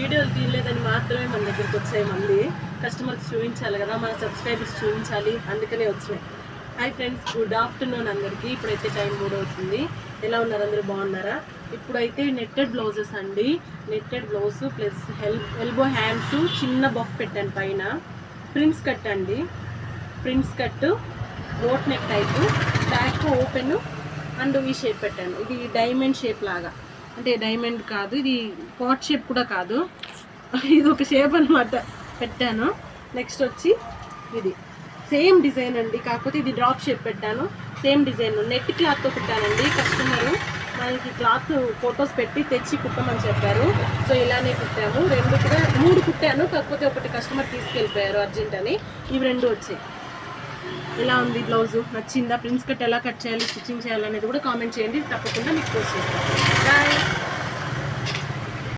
వీడియోలు తీయలేదని మాత్రమే మన దగ్గరికి వచ్చాయి. మళ్ళీ కస్టమర్స్ చూపించాలి కదా, మన సబ్స్క్రైబర్స్ చూపించాలి, అందుకనే వచ్చినాయి. హాయ్ ఫ్రెండ్స్, గుడ్ ఆఫ్టర్నూన్ అందరికీ. ఇప్పుడైతే టైం 3 అవుతుంది. ఎలా ఉన్నారు? అందరూ బాగున్నారా? ఇప్పుడైతే నెట్టెడ్ బ్లౌజెస్ అండి. Netted blouse plus elbow hands, చిన్న బఫ్ పెట్టాను పైన. ప్రిన్స్ కట్ అండి, prince cut, boat neck type, back open and ఈ షేప్ పెట్టాను. ఇది డైమండ్ షేప్ లాగా, అంటే డైమండ్ కాదు, ఇది పాట్ షేప్ కూడా కాదు, ఇది ఒక షేప్ అనమాట పెట్టాను. నెక్స్ట్ వచ్చి ఇది సేమ్ డిజైన్ అండి, కాకపోతే ఇది డ్రాప్ షేప్ పెట్టాను. సేమ్ డిజైన్ నెట్ క్లాత్తో కుట్టానండి. కస్టమరు మనకి క్లాత్ ఫొటోస్ పెట్టి తెచ్చి కుట్టమని చెప్పారు. సో ఇలానే కుట్టాము. 3 కుట్టాను, కాకపోతే ఒకటి కస్టమర్ తీసుకెళ్ళిపోయారు అర్జెంట్ అని. ఇవి 2 వచ్చాయి. ఎలా ఉంది బ్లౌజు? నచ్చిందా? ప్రిన్స్ కట్ ఎలా కట్ చేయాలి, స్టిచ్చింగ్ చేయాలనేది కూడా కామెంట్ చేయండి. తప్పకుండా మీకు పోస్ట్ చేస్తాను. బాయ్.